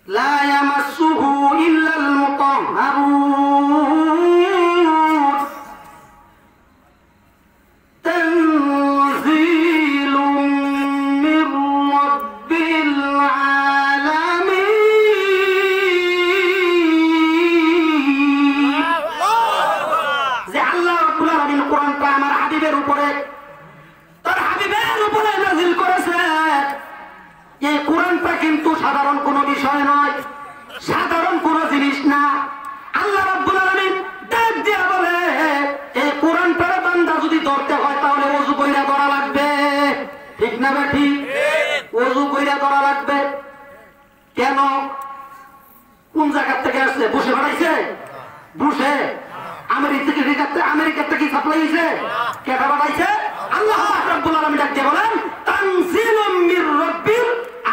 লা ইয়ামাসসুহু ইল্লাল মুতাহহারুন তানযীলুম মির রাব্বিল আলামিন। যে আল্লাহ রাব্বুল আলামিন কোরআনটা আমার হাবিবের উপরে তার হাবিবের উপরে নাযিল করেছে। এই কোরআনটা কিন্তু সাধারণ কোনো বিষয় নয়, সাধারণ কোনো জিনিস না। আল্লাহ রাব্বুল আলামিন ডাক দিয়া বলে এই কোরআনটার বান্দা যদি ধরতে হয় তাহলে ওযু কইরা ধরা লাগবে। ঠিক না বেঠি? ওযু কইরা ধরা লাগবে। কেন? কোন জায়গা থেকে আসছে? বসে বাড়াইছে? বসে আমেরিকা থেকে সাপ্লাই হইছে? কেটা বাড়াইছে? আল্লাহ রাব্বুল আলামিন ডাক দিয়া বলেন তানজিলুম মির রাব্বিল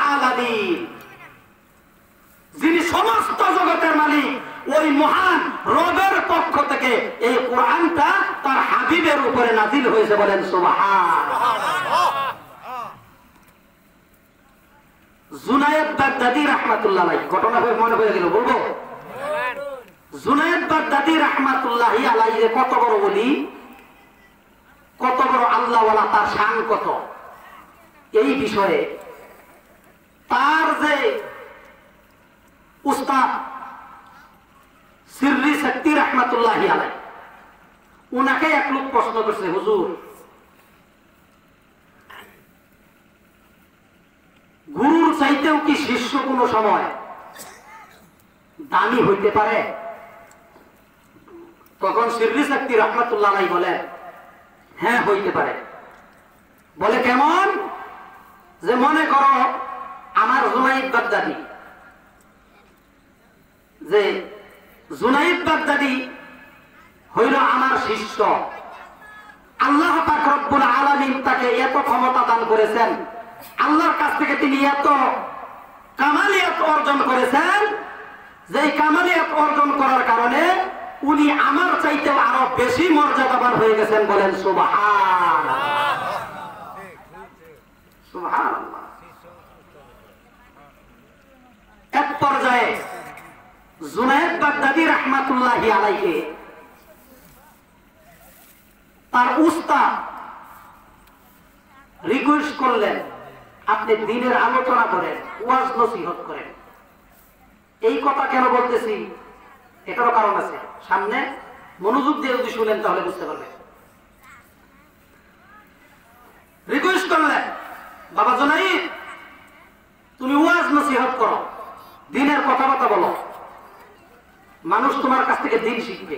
আলামিন। যিনি সমস্ত জগতের মালিক ওই মহান রবের পক্ষ থেকে এই কোরআনটা তার হাবিবের উপরে নাযিল হয়েছে। বলেন সুবহানাল্লাহ। জুনায়েদ বাগদাদী রাহমাতুল্লাহ আলাইহি ঘটনা মনে পড়ে গেল, বলবো? জুনায়েদ বাগদাদী রাহমাতুল্লাহি আলাইহি কত বড় ওলি, কত বড় আল্লাহওয়ালা, তার শান কত, এই বিষয়ে তার যে উস্তাদ সিররি শক্তি রাহমাতুল্লাহি আলাইহি উনাকে এক লোক প্রশ্ন করছে, হুজুর গুরুর চাইতেও কি শিষ্য কোনো সময় দামি হইতে পারে? তখন সিররি শক্তি রাহমাতুল্লাহি আলাইহি বলেন হ্যাঁ হইতে পারে। বলে কেমন? যে মনে করো আমার জুনায়েদ বাগদাদী, যে জুনায়েদ বাগদাদী হইল আমার শিষ্য। আল্লাহ পাক রব্বুল আলামিন তাকে এত ক্ষমতা দান করেছেন, আল্লাহর কাছ থেকে তিনি এত কামালিয়াত অর্জন করেছেন, যে কামালিয়াত অর্জন করার কারণে উনি আমার চাইতেও আরো বেশি মর্যাদাবান হয়ে গেছেন। বলেন সুবহানাল্লাহ, সুবহানাল্লাহ। এক পর্যায়ে জুনায়েদ বাগদাদী রাহমাতুল্লাহি আলাইহি তার উস্তাদ রিকোয়েস্ট করলেন আপনি দ্বীনের আলোচনা করেন, ওয়াজ নসিহত করেন। এই কথা কেন বলতেছি এটারও কারণ আছে, সামনে মনোযোগ দিয়ে যদি শুনেন তাহলে বুঝতে পারবেন। রিকোয়েস্ট করলেন বাবা জুনায়েদ তুমি ওয়াজ নসিহত করো, দ্বীনের কথাবার্তা বলো, মানুষ তোমার কাছ থেকে দ্বীন শিখবে।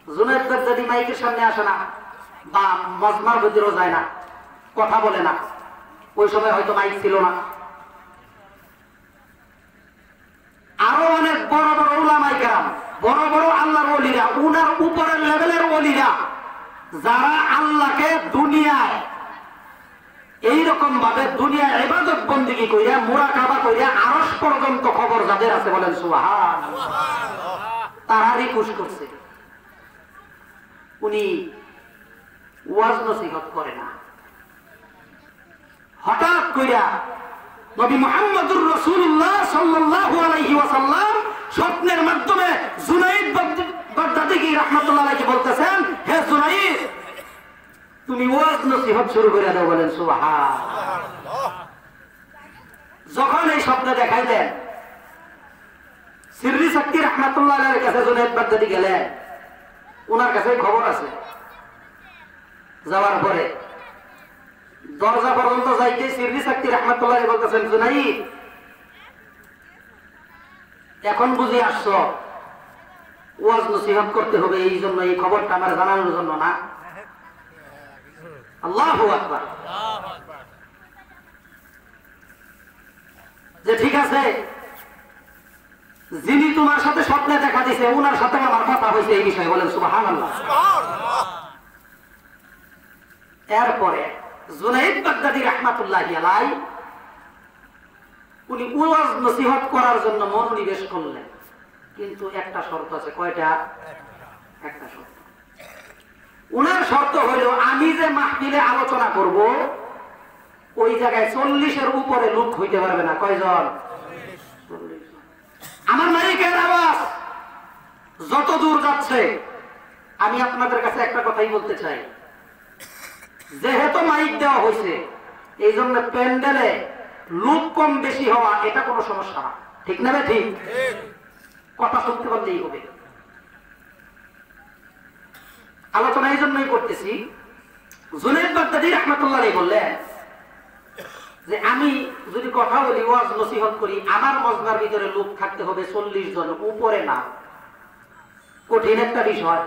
জুনায়েদ বাগদাদী মাইকের সামনে আসে না বা মজমার ভিতরেও যায় না, কথা বলে না। ওই সময় হয়তো মাইক ছিল না। আরো অনেক বড় বড় উলামায়ে কেরাম, বড় বড় আল্লাহর ওলিরা, উনার উপরের লেভেলের ওলিরা, যারা আল্লাহকে দুনিয়ায় এইরকম ভাবে দুনিয়ায় ইবাদত বন্দেগী কইরা মুরাকাবা কইরা আরশ পর্যন্ত খবর যাদের আছে, বলেন সুবহানাল্লাহ, তারা রিকোয়েস্ট করছে উনি ওয়াজ নসিহত করে না। হঠাৎ কইরা নবী মুহাম্মদুর রাসূলুল্লাহ সাল্লাল্লাহু আলাইহি ওয়াসাল্লাম স্বপ্নের মাধ্যমে জুনায়েদ বাগদাদী রাহমাতুল্লাহ আলাইহি বলতেছেন হে জুনায়েদ তুমি ওয়াজ নসিহত শুরু করে দাও। বলেন সুবহানাল্লাহ। যখন এই স্বপ্ন দেখাই দেন সিররি শক্তি রাহমাতুল্লাহ আলাইহির কাছে জুনায়েদ বাগদাদী গেলেন, ওনার কাছে খবর আছে। যাওয়ার পরে দরজা পর্যন্ত যাইতে সিররি শক্তি রাহমাতুল্লাহ আলাইহি বলতেছেন জুনায়েদ এখন বুঝি আসছো ওয়াজ নসিহত করতে হবে, এই জন্য এই খবরটা আমার জানানোর জন্য না? আল্লাহু আকবার। যে ঠিক আছে, যিনি তোমার সাথে স্বপ্নে দেখা দিছে ওনার সাথে আমার কথা হয়েছে এই বিষয়ে। বলেন সুবহানাল্লাহ। এরপরে জুনায়েদ বাগদাদী রাহমাতুল্লাহি আলাইহি উনি ওয়াজ নসিহত করার জন্য মনোনিবেশ করলেন, কিন্তু একটা শর্ত আছে। কয়টা? একটা শর্ত। উনার শর্ত হইল আমি যে মাহফিলে আলোচনা করব ওই জায়গায় 40-এর উপরে লোক হইতে পারবে না। কয়জন? 40। আমার মাইকের আওয়াজ যত দূর যাচ্ছে, আমি আপনাদের কাছে একটা কথাই বলতে চাই, যেহেতু মাইক দেওয়া হয়েছে এই জন্য প্যান্ডেলে লোক কম বেশি হওয়া এটা কোনো সমস্যা না, ঠিক না? ঠিক, কথা শুনতে পারলেই হবে। আলোচনা এই জন্যই করতেছি, জুনায়েদ বাগদাদী রাহমাতুল্লাহ আলাইহি বললেন যে আমি যদি কথা বলি, ওয়াজ নসিহত করি, আমার মজমার ভিতরে লোক থাকতে হবে 40 জন, উপরে না। কঠিন একটা বিষয়,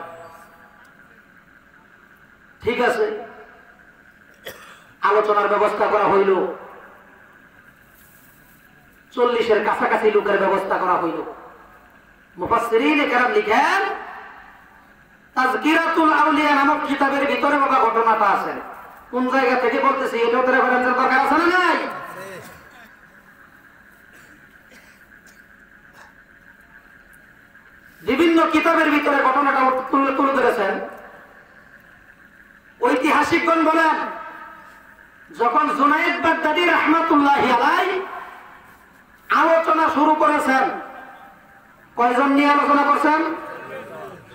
ঠিক আছে। আলোচনার ব্যবস্থা করা হইল, 40-এর কাছাকাছি লোকের ব্যবস্থা করা হইল। মুফাসসিরিনে কেরাম লিখেন, তাযকিরাতুল আউলিয়া নামক কিতাবের ভিতরে বাবা ঘটনাটা আছে। কোন জায়গা থেকে বলতেছি এটাও তো রেফারেন্সের দরকার আছে না নাই? বিভিন্ন কিতাবের ভিতরে ঘটনাটা তুলে ধরেছেন। ঐতিহাসিকগণ বলেন, যখন জুনায়েদ বাগদাদী রাহমাতুল্লাহি আলাইহি আলোচনা শুরু করেছেন, কয়জন নিয়ে আলোচনা করছেন?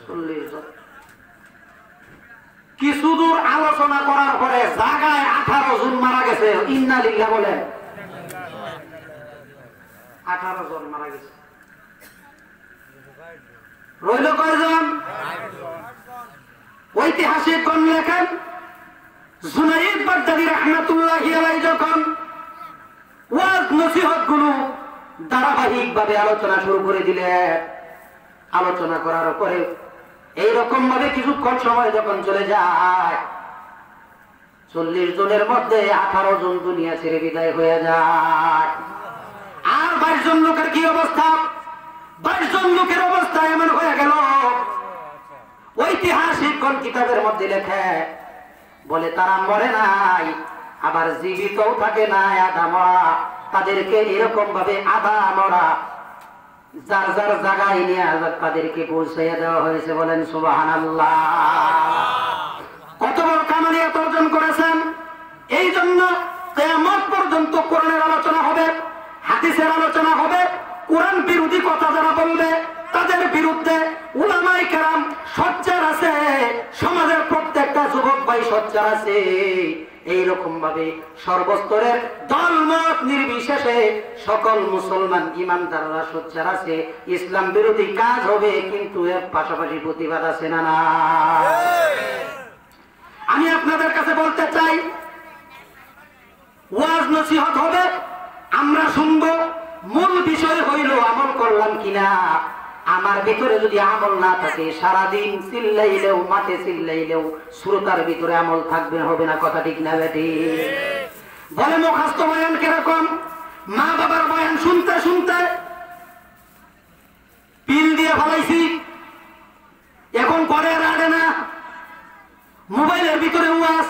40 জন। কিছু দূর আলোচনা করার পরে জায়গায় 18 জন মারা গেছে। ইন্না লিল্লাহ বলেন, 18 জন মারা গেছে। রইল কয়জন? ঐতিহাসিকগণ লেখেন, জুনায়েদ বাগদাদী রাহমাতুল্লাহি আলাইহি যখন ওয়াজ নসিহত গুলো ধারাবাহিক ভাবে আলোচনা শুরু করে দিলেন, আলোচনা করার পরে এইরকম ভাবে কিছুক্ষণ সময় যখন চলে যায়, 40 জনের মধ্যে 18 জন দুনিয়া ছেড়ে বিদায় হয়ে যায়। আর 22 জন লোকের কি অবস্থা? 22 জন লোকের অবস্থা এমন হয়ে গেল, ঐতিহাসিকগণ কিতাবের মধ্যে লেখে, বলে তারা মরে নাই, আবার জীবিতও থাকে না, আধা মরা। তাদেরকে এরকম ভাবে আধা মরা যার যার জায়গায় নিয়ে তাদেরকে পৌঁছাইয়া দেওয়া হয়েছে। বলেন সুবহানাল্লাহ। কত বড় কামালিয়াত অর্জন করেছেন। এই জন্য কিয়ামত পর্যন্ত কোরআনের আলোচনা হবে, হাদিসের আলোচনা হবে। কোরআন বিরোধী কথা যারা বলবে তাদের বিরুদ্ধে উলামায়ে কেরাম সোচ্চার আছে, সমাজের প্রত্যেকটা যুবক ভাই সোচ্চার আছে। এইরকম ভাবে সর্বস্তরের দলমত নির্বিশেষে সকল মুসলমান ইমানদাররা সোচ্চার আছে। ইসলাম বিরোধী কাজ হবে, কিন্তু এর পাশাপাশি প্রতিবাদ আছে না? না। আমি আপনাদের কাছে বলতে চাই, ওয়াজ নসিহত হবে, আমরা শুনবো, মূল বিষয় হইল আমল করলাম কিনা। আমার ভিতরে যদি আমল না থাকে, সারাদিন চিল্লাইলেও, মাঠে চিল্লাইলেও শ্রোতার ভিতরে আমল থাকবে, হবে না? কথা ঠিক না বেটি? বলে মুখস্থ বয়ান কিরকম? মা বাবার বয়ান শুনতে শুনতে পিল দিয়ে ফেলাইছি, এখন করে রাড়ে না। মোবাইলের ভিতরে ওয়াজ,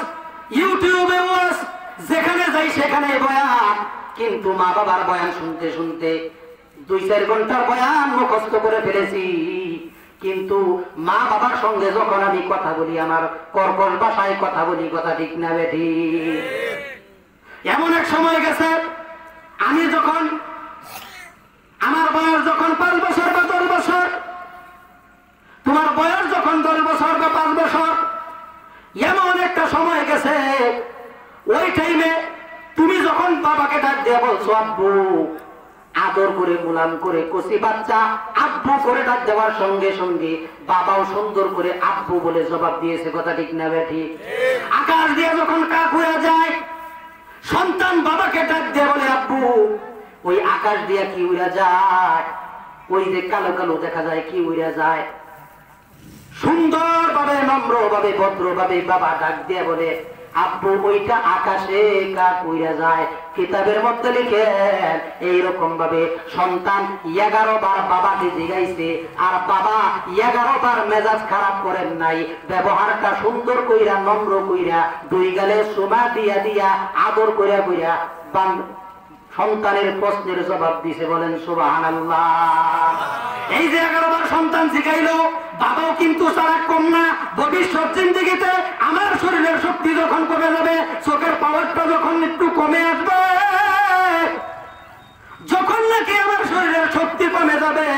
ইউটিউবে ওয়াজ, যেখানে যাই সেখানে বয়ান। কিন্তু মা বাবার বয়ান শুনতে শুনতে 2-4 ঘন্টার বয়ান মুখস্থ করে ফেলেছি। কিন্তু মা বাবার সঙ্গে যখন আমি কথা বলি, আমার কর্কশ ভাষায় কথা বলি, কথা ঠিক না বেঠি? এমন এক সময় গেছে, আমি যখন, আমার বয়স যখন 5 বছর বা 10 বছর, তোমার বয়স যখন 10 বছর বা 5 বছর, এমন একটা সময় গেছে, ওই টাইমে তুমি যখন বাবাকে ডাক দিয়ে বলছো আব্বু, আদর করে, গোলাম করে, কচি বাচ্চা আব্বু করে ডাক দেওয়ার সঙ্গে সঙ্গে বাবাও সুন্দর করে আব্বু বলে জবাব দিয়েছে। কথা ঠিক না বেঠি? আকাশ দিয়ে যখন কাক হয়ে যায়, সন্তান বাবাকে ডাক দিয়ে বলে আব্বু, ওই আকাশ দিয়ে কি উড়া যায়, ওই যে কালো কালো দেখা যায়, কি উড়া যায়। সুন্দর ভাবে, নম্র ভাবে, ভদ্র ভাবে বাবা ডাক দিয়ে বলে আব্বু, ওইটা আকাশে কাক উড়া যায়। কিতাবের মধ্যে লিখেন, এইরকম ভাবে সন্তান 11 বার বাবাকে জিগাইছে, আর বাবা 11 বার মেজাজ খারাপ করেন নাই। ব্যবহারটা সুন্দর কইরা, নম্র কইরা, 2 গালে সুমা দিয়া দিয়া, আদর কইরা কইরা সন্তানের প্রশ্নের জবাব দিছে। বলেন সুবহানাল্লাহ। এই যে 11 বার সন্তান শিখাইলো, বাবাও কিন্তু সারা কম না। ভবিষ্যৎ জিন্দেগিতে আমার শরীরের শক্তি যখন কমে যাবে, চোখের পাওয়ারটা যখন একটু কমে আসবে, যখন নাকি আমার শরীরের শক্তি কমে যাবে, যাবে,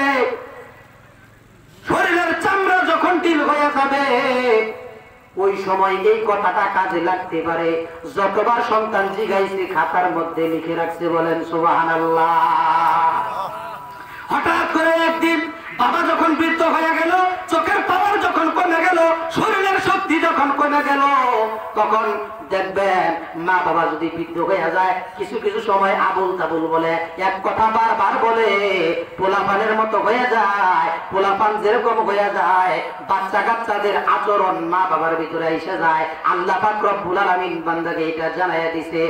শরীরের চামড়া যখন ঢিল হয়ে যাবে, ওই সময় এই কথাটা কাজে লাগতে পারে। যতবার সন্তান জিগাইছে খাতার মধ্যে লিখে রাখছে, বলেন সুবহানাল্লাহ। হঠাৎ করে একদিন বাবা যখন বৃদ্ধ হয়ে গেল, চোখের পাওয়ার যখন কমে গেল, শরীরের শক্তি যখন কমে গেল, তখন দেখবেন মা বাবা যদি বৃদ্ধ হয়ে যায়, কিছু কিছু সময় আবুল তাবুল বলে, এক কথা বারবার বলে, পোলাপানের মতো হয়ে যায়। পোলাপান যেরকম হয়ে যায়, বাচ্চা কাচ্চাদের আচরণ মা বাবার ভিতরে এসে যায়। আল্লাহ পাক রব্বুল আলামিন বান্দাকে এটা জানাইয়া দিছে,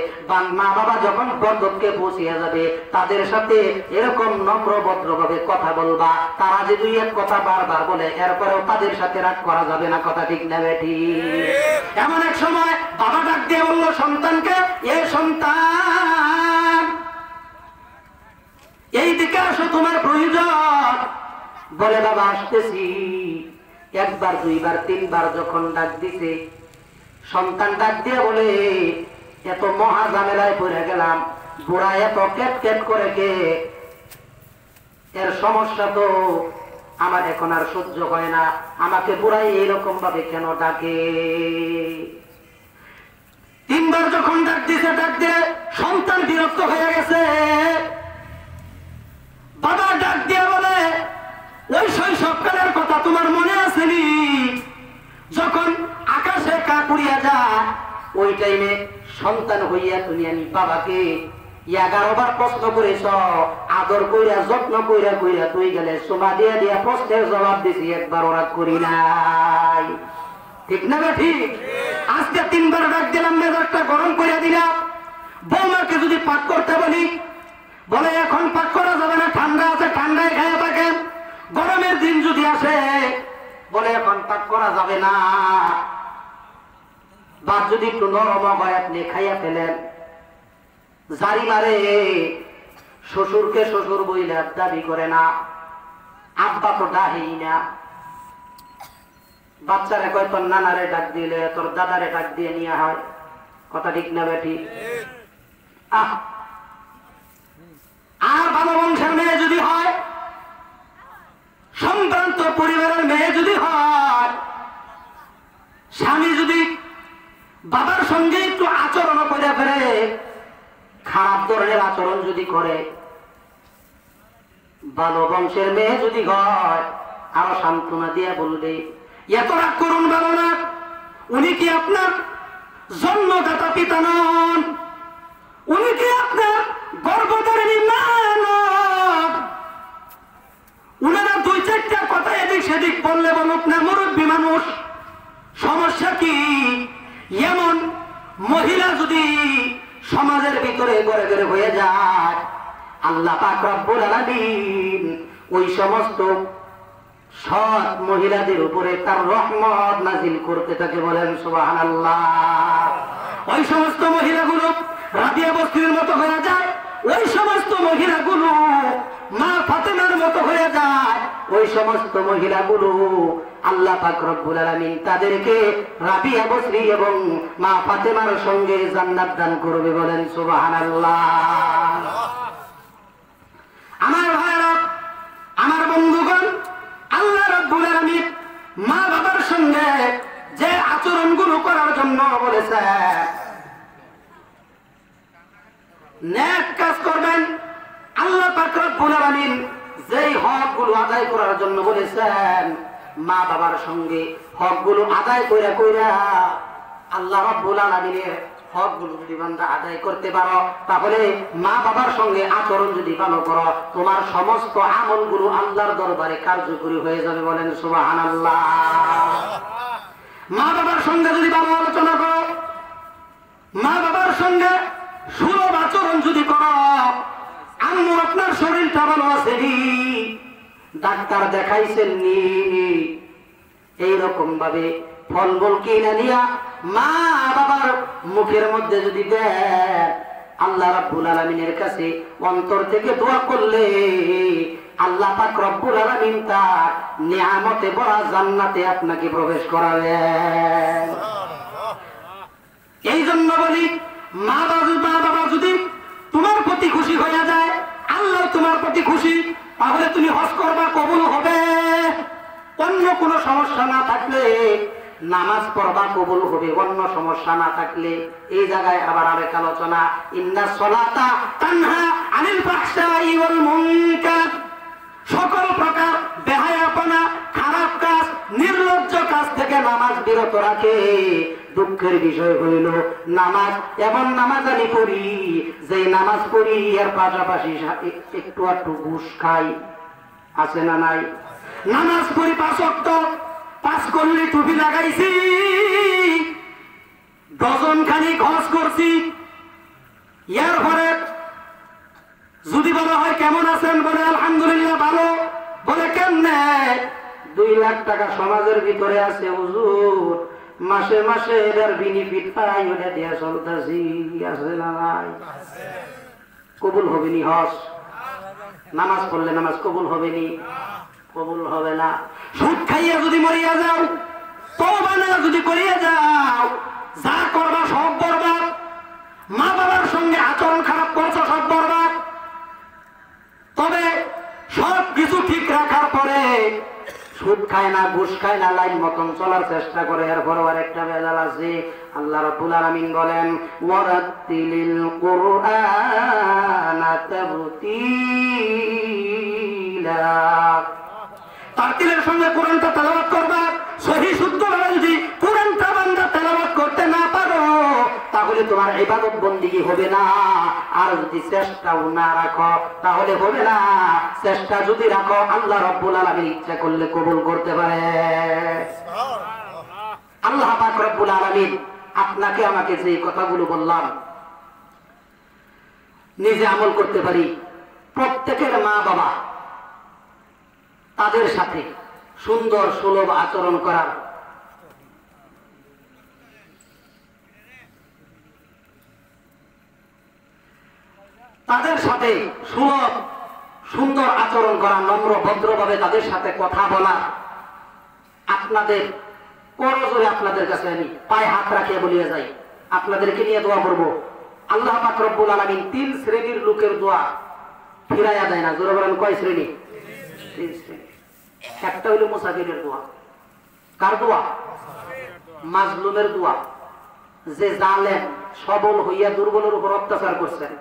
মা বাবা যখন বন্ধকে পৌঁছিয়া যাবে, তাদের সাথে এরকম নম্র ভদ্রভাবে কথা বলবা। তারা যে দুই এক কথা বারবার বলে, এরপরেও তাদের সাথে রাগ করা যাবে না। কথা ঠিক না বেঠি? এমন এক সময় বাবা ডাক দিয়ে বললো সন্তানকে, এ সন্তান, এই দিকে আসো, তোমার প্রয়োজন। বলে বাবা আসতেছি। একবার দুইবার তিনবার যখন ডাক দিছে, সন্তান ডাক দিয়ে বলে, এত মহা ঝামেলায় পড়ে গেলাম, বুড়া এত কেট কেট করে কে, এর সমস্যা তো আমার এখন আর সহ্য হয় না, আমাকে বুড়াই এইরকম ভাবে কেন ডাকে? তিনবার যখন ডাক দিছে, ডাক দিয়ে সন্তান বিরক্ত হয়ে গেছে। বাবা ডাক দিয়ে বলে, ওই শৈশবকালের কথা তোমার মনে আসেনি? যখন আকাশে কাক উড়িয়া যায়, ওই টাইমে সন্তান হইয়া তুমি আমি বাবাকে 11 বার প্রশ্ন করেছ, আদর কইরা যত্ন কইরা কইরা তুই গেলে সোমা দিয়া দিয়া প্রশ্নের জবাব দিছি, একবার ওরা করি নাই। ঠিক না ঠিক? আজকে তিনবার ডাক দিলাম, মেজাজটা গরম করে দিলাম। বৌমাকে যদি পাক করতে বলি, বলে এখন পাক করা যাবে না, ঠান্ডা আছে, ঠান্ডায় খাইয়া থাকেন। গরমের দিন যদি আসে, বলে এখন পাক করা যাবে না। বা যদি একটু নরম হয়, আপনি খাইয়া ফেলেন। জারি মারে, শ্বশুরকে শ্বশুর বইলে দাবি করে না, আব্বা তো ডাহেই না। বাচ্চারে কয় তোর নানারে ডাক দিলে, তোর দাদারে ডাক দিয়ে নিয়ে হয়। কথা ঠিক না বেটি? আর ভালো বংশের মেয়ে যদি হয়, সম্ভ্রান্ত পরিবারের মেয়ে যদি হয়, স্বামী যদি বাবার সঙ্গে একটু আচরণ করে ফেলে, খারাপ ধরনের আচরণ যদি করে, ভালো বংশের মেয়ে যদি হয়, আরো সান্ত্বনা দিয়ে বলবে, এত রাগ করুন ভালো না, উনি কি আপনার জন্মদাতা পিতা নন? উনি কি আপনার গর্ভধারিণী মা নন? উনারা দুই চারটা কথা এদিক সেদিক বললে বলুক না, মুরব্বী মানুষ, সমস্যা কি? এমন মহিলা যদি সমাজের ভিতরে গড়ে গড়ে হয়ে যায়, আল্লাহ পাক রব্বুল আলামিন ওই সমস্ত সৎ মহিলাদের উপরে তার রহমত নাজিল করতে থাকে। বলেন সুবহানাল্লাহ। ওই সমস্ত মহিলাগুলো রাবিয়া বস্তির মতো হয়ে যায়, ওই সমস্ত মহিলাগুলো মা ফাতেমার মতো হয়ে যায়, ওই সমস্ত মহিলাগুলো আল্লাহ পাক রব্বুল আলামিন তাদেরকে রাবিয়া বস্তি এবং মা ফাতেমার সঙ্গে জান্নাত দান করবে। বলেন সুবহানাল্লাহ। আমার ভাইরা, আমার বন্ধুগণ, আল্লাহ রাব্বুল আলামিন মা বাবার সঙ্গে যে আচরণগুলো করার জন্য বলেছে, নেক কাজ করবেন, আল্লাহ পাক রব্বুল আলামিন যেই হকগুলো আদায় করার জন্য বলেছেন, মা বাবার সঙ্গে হকগুলো আদায় কইরা কইরা আল্লাহ রাব্বুল আলামিনের হকগুলো যদি বান্দা আদায় করতে পারো, তাহলে মা বাবার সঙ্গে আচরণ যদি ভালো করো, তোমার সমস্ত আমলগুলো আল্লাহর দরবারে কার্যকরী হয়ে যাবে। বলেন সুবহানাল্লাহ। মা বাবার সঙ্গে যদি ভালো আলোচনা করো, মা বাবার সঙ্গে সুলভ আচরণ যদি করো, আম্মু আপনার শরীরটা ভালো আছে নি, ডাক্তার দেখাইছেন নি, এইরকম ভাবে ফল বল কিনে নিয়া মা বাবার মুখের মধ্যে যদি দেন, আল্লাহ রাব্বুল আলামিনের কাছে অন্তর থেকে দোয়া করলে আল্লাহ পাক রব্বুল আলামিন তার নিয়ামতে ভরা জান্নাতে আপনাকে প্রবেশ করাবেন। এই জন্য বলি, মা বাবা যদি তোমার প্রতি খুশি হয়ে যায়, আল্লাহ তোমার প্রতি খুশি, তাহলে তুমি হজ সমস্যা না থাকলে নামাজ পড়বা কবুল হবে, অন্য সমস্যা না থাকলে। এই জায়গায় আবার আরেক আলোচনা, ইন্নাস সালাতা তানহা আনিল ফাহশাই ওয়াল মুনকার, সকল প্রকার বেহায়াপনা, খারাপ কাজ, নির্লজ্জ কাজ থেকে নামাজ বিরত রাখে। দুঃখের বিষয় হইল নামাজ এমন নামাজ আমি পড়ি, যে নামাজ পড়ি এর পাশাপাশি একটু একটু ঘুষ খাই, আছে না নাই? নামাজ পড়ি 5 ওয়াক্ত, 5 করলে টুপি লাগাইছি, ডজন খানি খরচ করছি। এরপরে যদি বলা হয় কেমন আছেন, বলে আলহামদুলিল্লাহ ভালো। বলে কেমনে? 2 লাখ টাকা সমাজের ভিতরে আছে হুজুর, মাসে মাসে এর বেনিফিট পাই, ওটা দিয়ে চলতেছি, আছে না নাই? কবুল হবে নি হজ? নামাজ পড়লে নামাজ কবুল হবে নি? কবুল হবে না। সুদ খাইয়া যদি মরিয়া যাও, তওবা না যদি করিয়া যাও, যা করবা সব বরবাদ। মা বাবার সঙ্গে আচরণ খারাপ করছো, সব বরবাদ। তবে সব কিছু ঠিক রাখার পরে সুদ খায় না, ঘুষ খায় না, লাইন মতন চলার চেষ্টা করে। এরপর আরেকটা ভেজাল আছে। আল্লাহ রাব্বুল আলামিন বলেন, ওয়ারাতিলিল কুরআনা তারতিলা, তারতিলের সঙ্গে কোরআনটা তেলাওয়াত করবা। সহি শুদ্ধভাবে যদি কোরআনটা বান্দা তেলাওয়াত করতে না পারো, তাহলে তোমার ইবাদত বন্দেগী হবে না। আর যদি চেষ্টাও না রাখো তাহলে হবে না। চেষ্টা যদি রাখো, আল্লাহ রাব্বুল আলামিন ইচ্ছা করলে কবুল করতে পারে। আল্লাহ পাক রব্বুল আলামিন আপনাকে আমাকে যে কথাগুলো বললাম নিজে আমল করতে পারি। প্রত্যেকের মা বাবা, তাদের সাথে সুন্দর সুলভ আচরণ করার, তাদের সাথে সুলভ সুন্দর আচরণ করা, নম্র ভদ্রভাবে তাদের সাথে কথা বলা। আপনাদের করজোরে আপনাদের কাছে আমি পায়ে হাত রাখিয়ে বলিয়ে যাই, আপনাদেরকে নিয়ে দোয়া করব। আল্লাহ পাক রব্বুল আলামিন 3 শ্রেণীর লোকের দোয়া ফিরাইয়া দেয় না। জোরে বলেন কয় শ্রেণী? 3 শ্রেণী। একটা হইল মুসাফিরের দোয়া। কার দোয়া? মাজলুমের দোয়া। যে জালেম সবল হইয়া দুর্বলের উপর অত্যাচার করছেন।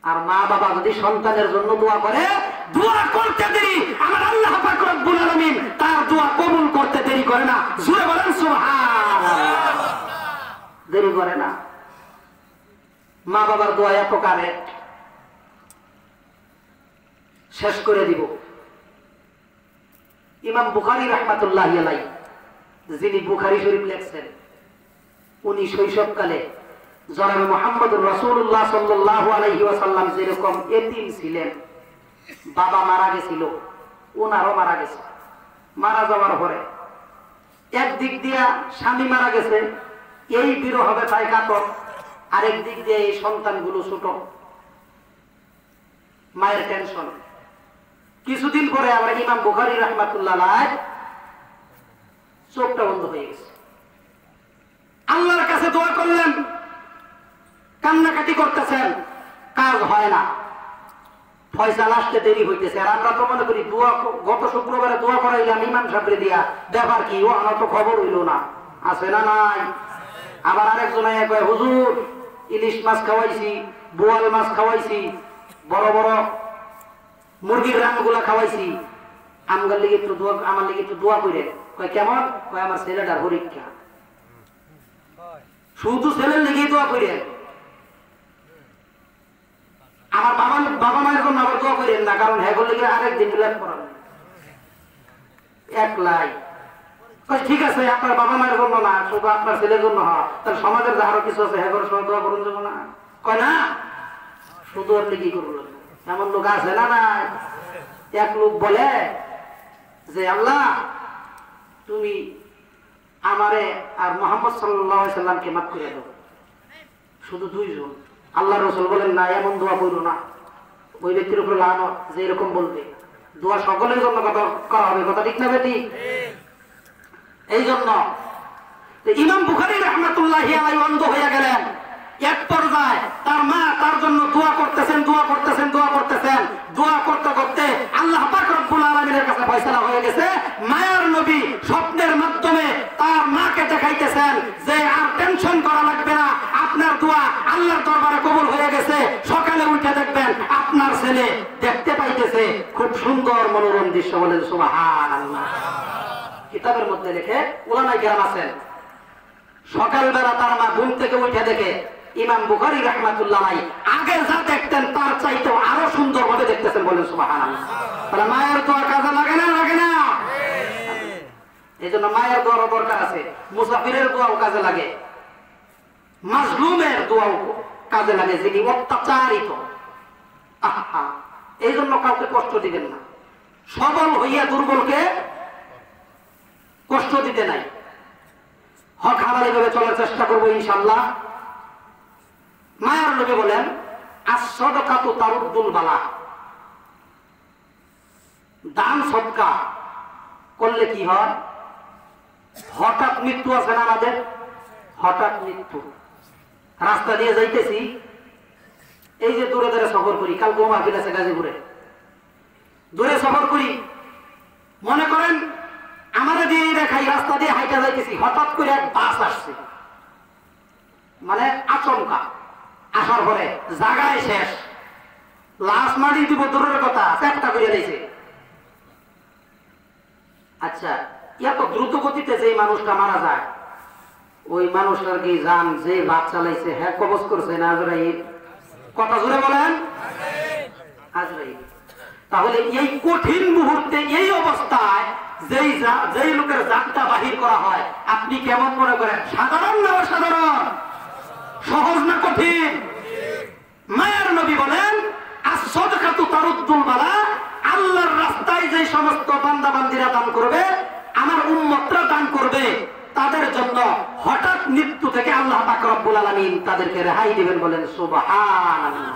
আর মা বাবা যদি সন্তানের জন্য দোয়া করে, দোয়া করতে দেরি আমার আল্লাহ পাক রব্বুল আলামিন তার দোয়া কবুল করতে দেরি করে না। জোরে বলেন সুবহানাল্লাহ। দেরি করে না। মা বাবার দোয়া এত কারেক্ট, শেষ করে দিব। ইমাম বুখারী রাহমাতুল্লাহি আলাইহি, যিনি বুখারী শরীফ লেখছেন, উনি শৈশবকালে জনাবে মুহাম্মদুর রাসূলুল্লাহ সাল্লাল্লাহু আলাইহি ওয়াসাল্লাম যেরকম এতিম ছিলেন, বাবা মারা গেছিল, ওনারও মারা গেছে। মারা যাওয়ার পরে একদিক দিয়া স্বামী মারা গেছে, এই বিরহ হবে তাই কাতর, আরেক দিক দিয়ে এই সন্তানগুলো ছোট, মায়ের টেনশন। কিছুদিন পরে আমরা ইমাম বুখারী রাহমাতুল্লাহ আলাইহি চোখটা বন্ধ হয়ে গেছে। আল্লাহর কাছে দোয়া করলেন, কান্নাকাটি করতেছেন, কাজ হয় না, ফয়সালা আসতে দেরি হইতেছে। আর আমরা তো মনে করি দোয়া, গত শুক্রবারে দোয়া করাইলাম ইমাম সাহেবরে দিয়া, ব্যাপার কি ও আমার তো খবর হইল না, আছে না নাই? আবার আরেকজন কয়, হুজুর ইলিশ মাছ খাওয়াইছি, বোয়াল মাছ খাওয়াইছি, বড় বড় মুরগির রানগুলা খাওয়াইছি, আমার লেগে একটু দোয়া, আমার লেগে একটু দোয়া করে। কয় কেমন? কয় আমার ছেলেটার পরীক্ষা। শুধু ছেলের লেগে দোয়া করে। আমার বাবা মায়ের জন্য আবার দোয়া করেন না, কারণ হ্যাঁ করলে আরেকদিন লেখ করাবেন একলাই। ঠিক আছে, আপনার বাবা মায়ের জন্য না, শুধু আপনার ছেলের জন্য হয়, তাহলে সমাজের যাহারও কিছু আছে হ্যাঁ করে সময় দোয়া করুন যাবো না। কয় না, শুধু ওর লেগেই করবো। এমন লোক আছে না? না, এক লোক বলে যে আল্লাহ তুমি আমারে আর মুহাম্মদ সাল্লাল্লাহু আলাইহি সাল্লামকে মাফ করে দাও। শুধু 2 জন। আল্লাহ রাসূল বলেন না, এমন দোয়া করো না, ওই ব্যক্তির উপর লানত যে এরকম বলবে। দোয়া সকলের জন্য করা হবে, কথা ঠিক না বেটি? এই জন্য ইমাম বুখারী রাহমাতুল্লাহি আলাইহি অন্ধ হয়ে গেলেন। এক পর্যায়ে তার মা তার জন্য দোয়া করতেছেন দোয়া করতে করতে আল্লাহ পাক রব্বুল আলামিনের কাছে ফয়সালা হয়ে গেছে। মায়ার নবী স্বপ্নের মাধ্যমে তার মাকে দেখাইতেছেন যে আর টেনশন করা লাগবে না, আপনার দোয়া আল্লাহর দরবারে কবুল হয়ে গেছে। সকালে উঠে দেখবেন আপনার ছেলে দেখতে পাইতেছে। খুব সুন্দর মনোরম দৃশ্য। বলেন সুবহানাল্লাহ। কিতাবের মধ্যে লিখে উলামায়ে কেরাম আছেন, সকালবেলা তার মা ঘুম থেকে উঠে দেখে ইমাম বুখারী রাহমাতুল্লাহ আলাইহি আগে যা দেখতেন তার চাইতে আরো সুন্দর ভাবে দেখতেছেন। বলেন সুবহানাল্লাহ। তাহলে মায়ের দোয়া কাজে লাগে না? লাগে না? এইজন্য মায়ের দোয়ার দরকার আছে। মুসাফিরের দোয়াও কাজে লাগে, মাজলুমের দোয়াও কাজে লাগে, যিনি অত্যাচারিত। এই জন্য কাউকে কষ্ট দিবেন না। সবল হইয়া দুর্বলকে কষ্ট দিতে নাই। হক হালালি ভাবে চলার চেষ্টা করবো ইনশাআল্লাহ। মায়ার নবী বলেন আস-সাদাকাতু তারুদ্দুল বালা, দান সদকা করলে কি হয়? হঠাৎ মৃত্যু আছে না আমাদের, হঠাৎ মৃত্যু। রাস্তা দিয়ে যাইতেছি, এই যে দূরে দূরে সফর করি, কালকে মাহফিল আছে গাজীপুরে, দূরে সফর করি, মনে করেন আমাদের দিয়ে দেখাই রাস্তা দিয়ে হাইটা যাইতেছি, হঠাৎ করে এক বাস আসছে, মানে আচমকা আসার পরে জায়গায় শেষ, লাশ মারি দিব দূরের কথা, চেষ্টা করে দিয়েছে। আচ্ছা, এত দ্রুত গতিতে যে মানুষটা মারা যায়, ওই মানুষটার কি জান যে বাস চালাইছে হ্যাঁ কবজ করছে না আজরাইল? কথা জুড়ে বলেন আজরাইল। তাহলে এই কঠিন মুহূর্তে, এই অবস্থায় যেই লোকের জানটা বাহির করা হয়, আপনি কেমন মনে করেন? সাধারণ না অসাধারণ? সহজ না কঠিন? মায়ের নবী বলেন আস-সাদাকাতু তারুদ্দুল বালা, আল্লাহর রাস্তায় যে সমস্ত বান্দা বান্দীরা দান করবে, আমার উম্মতরা দান করবে, তাদের জন্য হঠাৎ মৃত্যু থেকে আল্লাহ পাক রব্বুল আলামিন তাদেরকে রেহাই দিবেন। বলেন সুবহানাল্লাহ।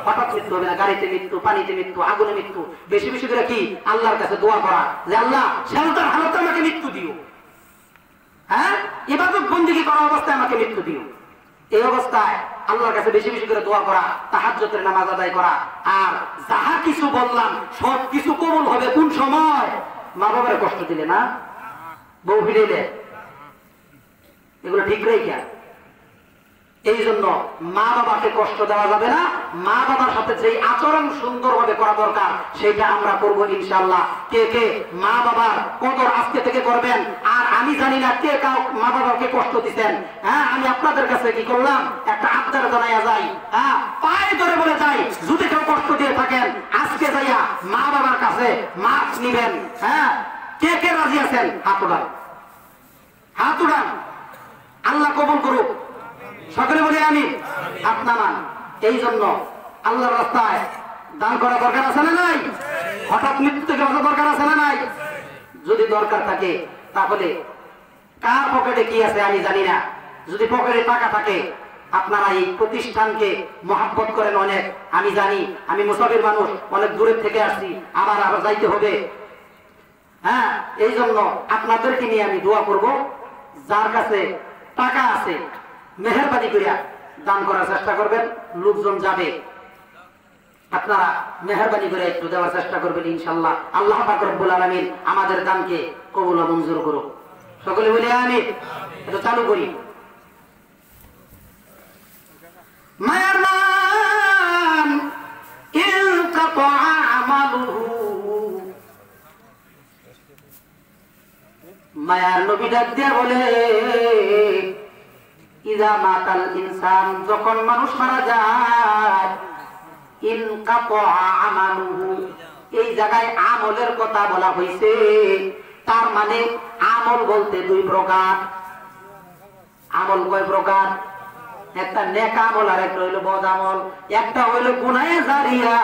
হঠাৎ মৃত্যু হবে না, গাড়িতে মৃত্যু, পানিতে মৃত্যু, আগুনে মৃত্যু। বেশি বেশি করে কি আল্লাহর কাছে দোয়া করা যে আল্লাহ শেলটার হালতে আমাকে মৃত্যু দিও, হ্যাঁ ইবাদত বন্দেগী করা অবস্থায় আমাকে মৃত্যু দিও। এই অবস্থায় আল্লাহর কাছে বেশি বেশি করে দোয়া করা, তাহাজ্জুদের নামাজ আদায় করা। আর যাহা কিছু বললাম সব কিছু কবুল হবে কোন সময়? মা বাবার কষ্ট দিলে না, বউ ফিরাইলে, এগুলো ঠিক রেখে। এই জন্য মা বাবাকে কষ্ট দেওয়া যাবে না। মা বাবার সাথে যে আচরণ সুন্দরভাবে করা দরকার সেটা আমরা করব ইনশাআল্লাহ। কে কে মা বাবার কদর আজকে থেকে করবেন? আর আমি জানি না কে কাউ মা বাবাকে কষ্ট দিচ্ছেন। হ্যাঁ, আমি আপনাদের কাছে কি করলাম, একটা আবদার জানাইয়া যাই, হ্যাঁ পায়ে ধরে বলে যাই, যদি কেউ কষ্ট দিয়ে থাকেন আজকে যাইয়া মা বাবার কাছে মাফ নিবেন। হ্যাঁ, কে কে রাজি আছেন? হাত উঠান, হাত উঠান। আল্লাহ কবুল করুক। সকলে বলে আমি হাত নামান। এই জন্য আল্লাহর রাস্তায় দান করা দরকার আছে না নাই? হঠাৎ মৃত্যু থেকে বাঁচা দরকার আছে না নাই? যদি দরকার থাকে তাহলে কার পকেটে কি আছে আমি জানি না, যদি পকেটে টাকা থাকে, আপনারা এই প্রতিষ্ঠানকে মহাব্বত করেন অনেক, আমি জানি। আমি মুসাফির মানুষ, অনেক দূরের থেকে আসছি, আবার যাইতে হবে। হ্যাঁ, এই জন্য আপনাদেরকে নিয়ে আমি দোয়া করব। যার কাছে টাকা আছে মেহেরবানি করিয়া দান করার চেষ্টা করবেন। লোকজন যাবে, আপনারা মেহেরবানি করে একটু দেওয়ার চেষ্টা করবেন ইনশাআল্লাহ। আল্লাহ পাক রব্বুল আলামিন আমাদের দানকে কবুল ও মঞ্জুর করুক। সকলে বলে আমিন। এটা চালু করি। মায়ের নাম ইনকাতা আমালুহু, মায়ার নবী ডাক দিয়া বলে ইযা মাতাল ইনসান, যখন মানুষ মারা যায়, ইনকাতা আমালুহু, এই জায়গায় আমলের কথা বলা হয়েছে। তার মানে আমল বলতে দুই প্রকার। আমল কয় প্রকার? একটা নেক আমল আর একটা হইল বদ আমল। একটা হইল গুনাহে জারিয়া,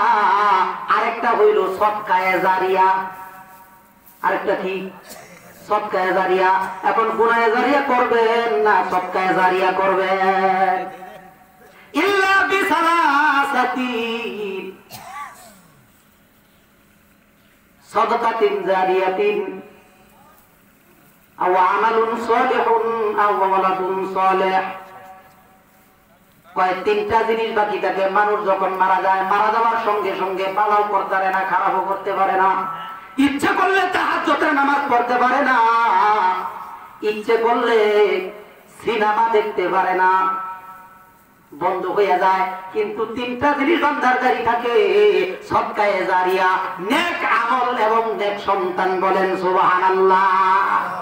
আরেকটা হইল সদকায়ে জারিয়া। আরেকটা কি? সদকায়ে জারিয়া। এখন গুনাহে জারিয়া করবেন না সদকায়ে জারিয়া করবেন? ইল্লা বিসালাসাতি, সাদাকাতিন জারিয়াতিন আও আমালুন সালিহুন আও ওয়ালাদুন সালিহ। কয় তিনটা জিনিস বাকি থাকে। মানুষ যখন মারা যায়, মারা যাওয়ার সঙ্গে সঙ্গে পালাও করতে পারে না, খারাপও করতে পারে না, ইচ্ছে করলে তাহাজ্জুদের নামাজ পড়তে পারে না, ইচ্ছে করলে সিনেমা দেখতে পারে না, বন্ধ হয়ে যায়। কিন্তু তিনটা জিনিস বান্দার জারি থাকে, সদকায়ে জারিয়া, নেক আমল এবং নেক সন্তান। বলেন সুবহানাল্লাহ।